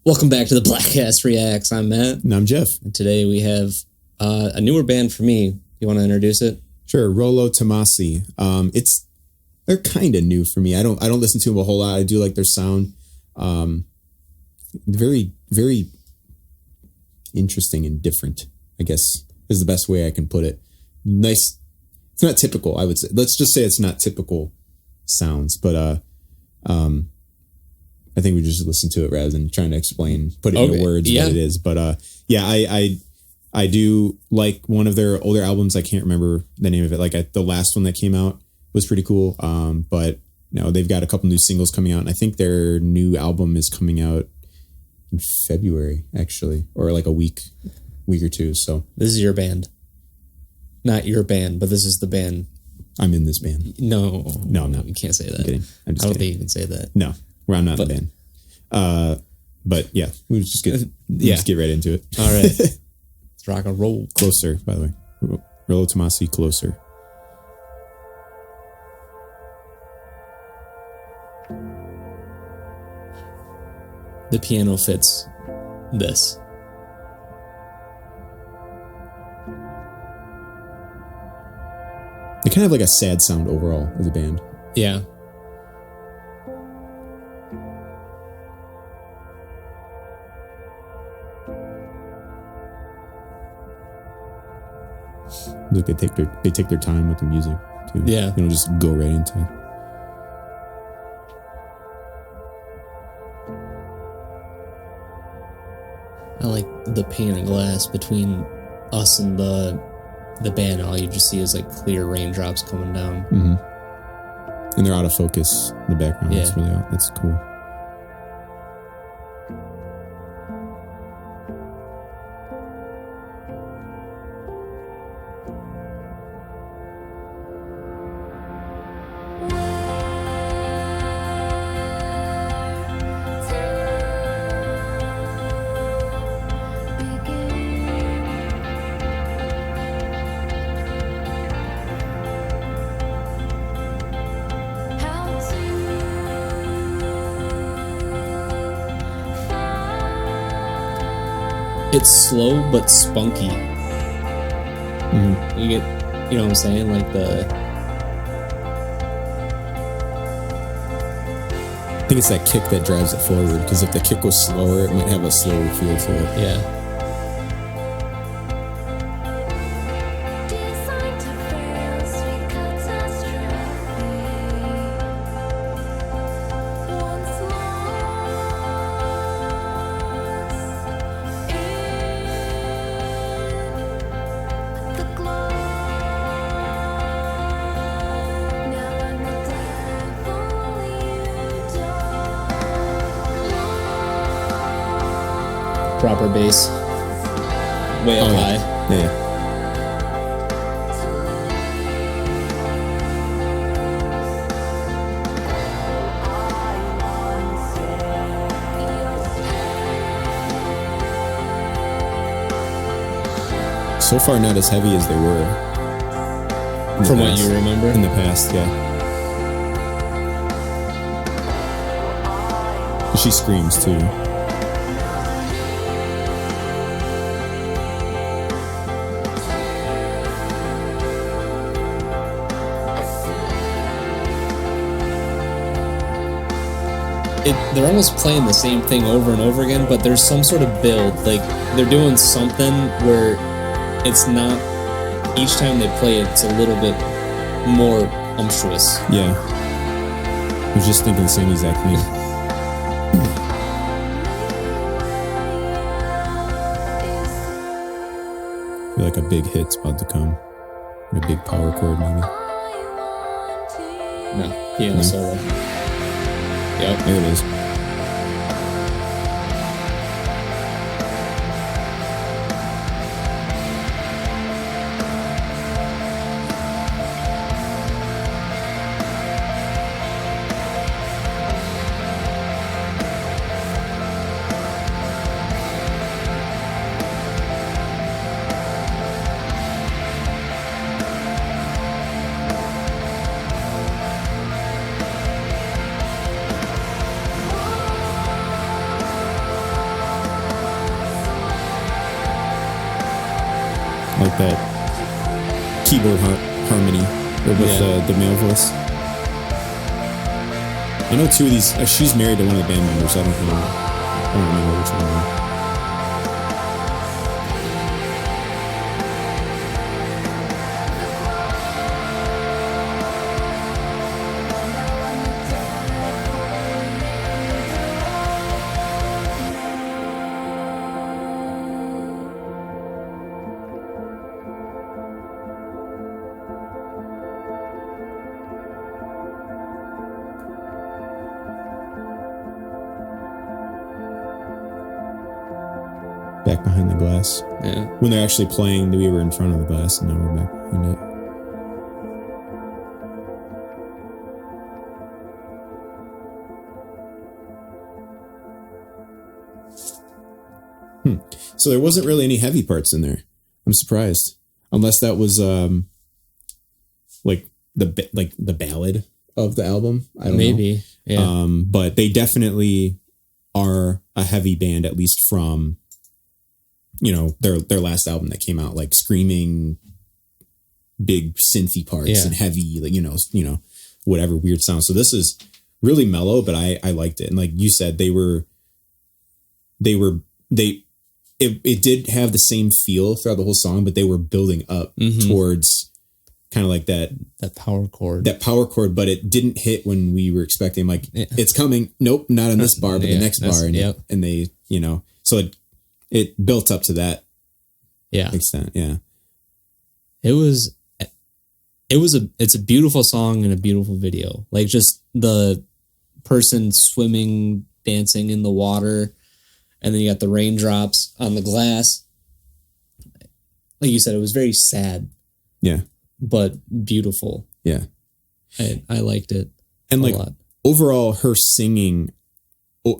Welcome back to the Bleghcast Reacts. I'm Matt. And I'm Jeff. And today we have a newer band for me. You want to introduce it? Sure. Rolo, Tomassi. They're kind of new for me. I don't listen to them a whole lot. I do like their sound. Very, very interesting and different, I guess, is the best way I can put it. Nice. It's not typical, I would say. Let's just say it's not typical sounds, but I think we just listen to it rather than trying to put it into words what it is. But I do like one of their older albums. I can't remember the name of it. Like the last one that came out was pretty cool. But they've got a couple new singles coming out, and I think their new album is coming out in February, actually, or like a week or two. So this is your band, not your band, but this is the band. I'm in this band. No, I'm not. You can't say that. I'm kidding. I don't think you can say that. No. I'm not in the band. But yeah, we just get right into it. All right. Let's rock and roll. Closer, by the way. Rolo Tomassi, Closer. The piano fits this. They kind of have like a sad sound overall as a band. Yeah. Like they take their time with the music too. Yeah. They don't just go right into it. I like the pane of glass between us and the band. All you just see is like clear raindrops coming down. Mm-hmm. And they're out of focus in the background. Yeah. That's cool. It's slow but spunky. Mm-hmm. You get, you know what I'm saying? Like I think it's that kick that drives it forward, because if the kick was slower, it might have a slower feel to it. Yeah. Proper bass. Way up high. Yeah. So far, not as heavy as they were. From what you remember? In the past, yeah. She screams too. They're almost playing the same thing over and over again, but there's some sort of build. Like, they're doing something where it's not, each time they play it, it's a little bit more umptuous. Yeah. I was just thinking the same exact thing. I feel like a big hit's about to come. A big power chord, maybe. No, piano solo. Yep. There it is. like that keyboard harmony with the male voice. I know two of these. She's married to one of the band members. I don't remember which one. Back behind the glass. Yeah. When they're actually playing, we were in front of the glass, and now we're back behind it. So there wasn't really any heavy parts in there. I'm surprised, unless that was like the ballad of the album. I don't know. Maybe. Yeah. But they definitely are a heavy band, at least from their last album that came out, like screaming big synthy parts and heavy, like, whatever weird sound. So this is really mellow, but I liked it. And like you said, it did have the same feel throughout the whole song, but they were building up towards kind of like that power chord, but it didn't hit when we were expecting, like, it's coming. Nope. Not on this bar, but the next bar. And they, so it built up to that extent. Yeah. It's a beautiful song and a beautiful video. Like, just the person swimming, dancing in the water, and then you got the raindrops on the glass. Like you said, it was very sad. Yeah. But beautiful. Yeah. I liked it and a lot. Overall, her singing, a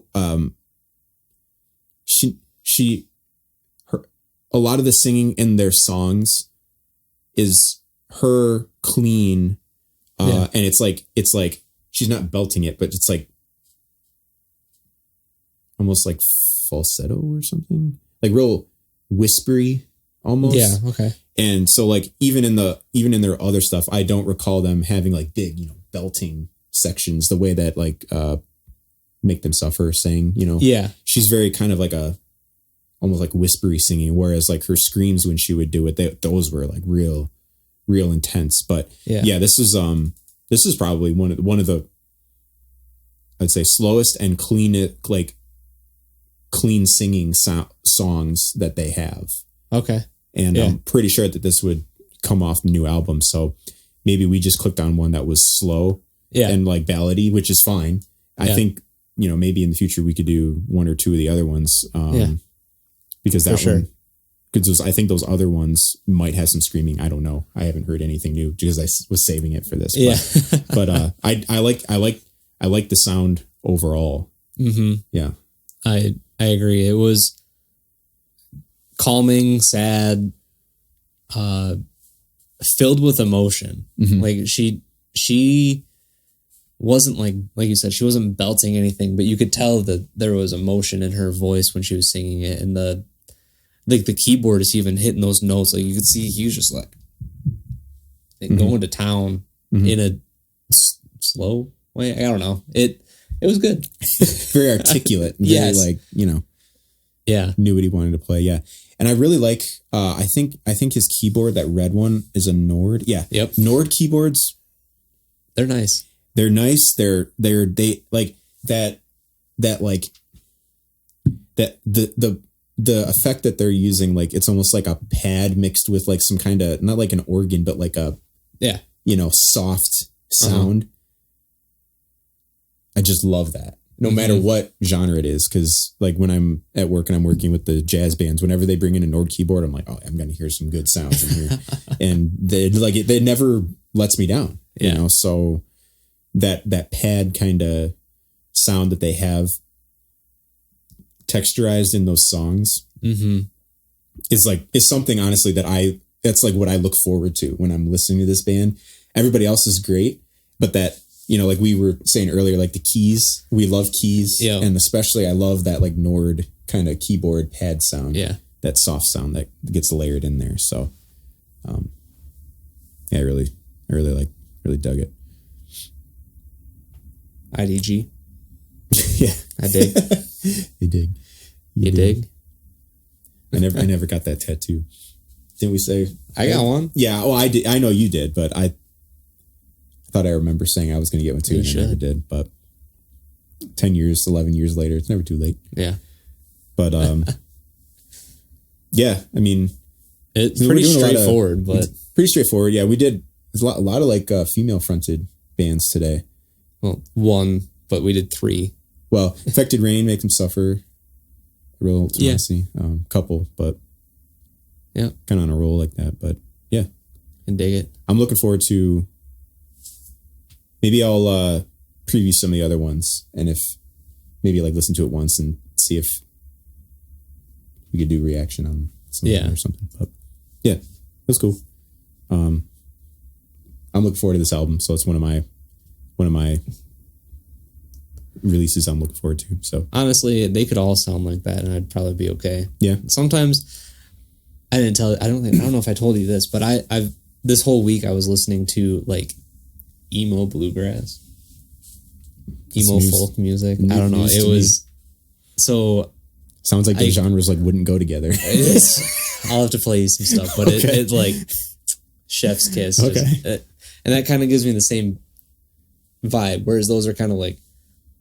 lot of the singing in their songs is her clean, and it's like she's not belting it, but it's like almost like falsetto or something, like real whispery almost. Yeah. Okay. And so, like, even in their other stuff, I don't recall them having like big, belting sections the way that like Make Them Suffer sang. Yeah. She's very kind of like almost like whispery singing, whereas like her screams when she would do it, those were like real intense. But this is probably one of the, I'd say, slowest and clean singing songs that they have. Okay. And I'm pretty sure that this would come off the new album. So maybe we just clicked on one that was slow and like ballady, which is fine. I think, maybe in the future we could do one or two of the other ones. Because that one, because I think those other ones might have some screaming. I don't know. I haven't heard anything new because I was saving it for this. But I like the sound overall. Mm-hmm. Yeah. I agree. It was calming, sad, filled with emotion. Mm-hmm. Like she wasn't like you said, she wasn't belting anything, but you could tell that there was emotion in her voice when she was singing it, and the keyboard is even hitting those notes. Like, you could see he was just like going to town in a slow way. I don't know. It was good. Very articulate. Very knew what he wanted to play. Yeah. And I really like, I think his keyboard, that red one, is a Nord. Yeah. Yep. Nord keyboards. They're nice. They're nice. They like that like that the effect that they're using, like it's almost like a pad mixed with like some kind of, not like an organ, but like a soft sound. I just love that. No matter what genre it is, because like when I'm at work and I'm working with the jazz bands, whenever they bring in a Nord keyboard, I'm like, oh, I'm going to hear some good sounds in here. And they never lets me down, so that pad kind of sound that they have texturized in those songs is something, honestly, that's like what I look forward to when I'm listening to this band. Everybody else is great, but that, like we were saying earlier, like the keys, we love keys. Yeah. And especially I love that like Nord kind of keyboard pad sound. Yeah. That soft sound that gets layered in there. So Yeah, I really dug it. IDG. Yeah, I dig. You dig. You dig. I never got that tattoo. Didn't we say? I got one. Yeah. Oh, I did. I know you did, but I thought I remember saying I was going to get one too, and I never did. But 10 years, 11 years later, it's never too late. Yeah. But yeah. I mean, it's pretty straightforward, but pretty straightforward. Yeah, we did. There's a lot of like female fronted bands today. Well, one, but we did 3. Well, Affected Rain, Make Them Suffer. Real Tomassi, couple, but yeah, kind of on a roll like that. But yeah, and dig it. I'm looking forward to. Maybe I'll preview some of the other ones, and if maybe like listen to it once and see if we could do reaction on some of them or something. But yeah, that's cool. I'm looking forward to this album, so it's one of my releases I'm looking forward to. So honestly, they could all sound like that and I'd probably be okay. Yeah. Sometimes I don't know if I told you this, but I've this whole week I was listening to like emo bluegrass. Emo folk music. I don't know. It was so sounds like the genres like wouldn't go together. I'll have to play you some stuff, but it's like chef's kiss. Okay. And that kind of gives me the same vibe, whereas those are kind of like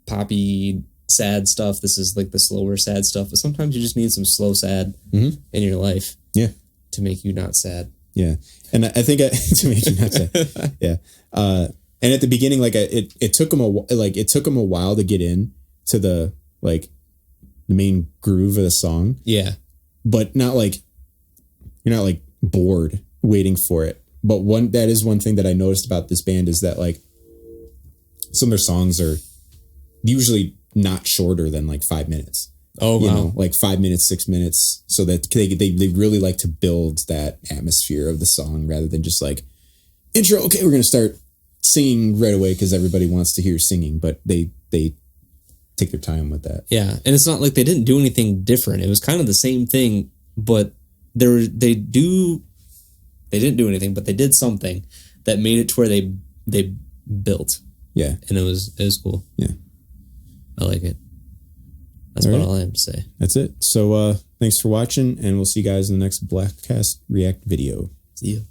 poppy, sad stuff. This is like the slower, sad stuff. But sometimes you just need some slow, sad in your life. Yeah. To make you not sad. Yeah. And I think to make you not sad. Yeah. And at the beginning, like it took them a while to get in to the main groove of the song. Yeah. But not like you're not like bored waiting for it. But that is one thing that I noticed about this band is that like some of their songs are usually not shorter than like 5 minutes. Oh, wow. You know, like 5 minutes, 6 minutes. So that they really like to build that atmosphere of the song rather than just like intro. Okay, we're going to start singing right away because everybody wants to hear singing, but they take their time with that. Yeah. And it's not like they didn't do anything different. It was kind of the same thing, but they didn't do anything, but they did something that made it to where they built. Yeah. And it was cool. Yeah. I like it. That's about all I have to say. That's it. So thanks for watching, and we'll see you guys in the next Bleghcast React video. See you.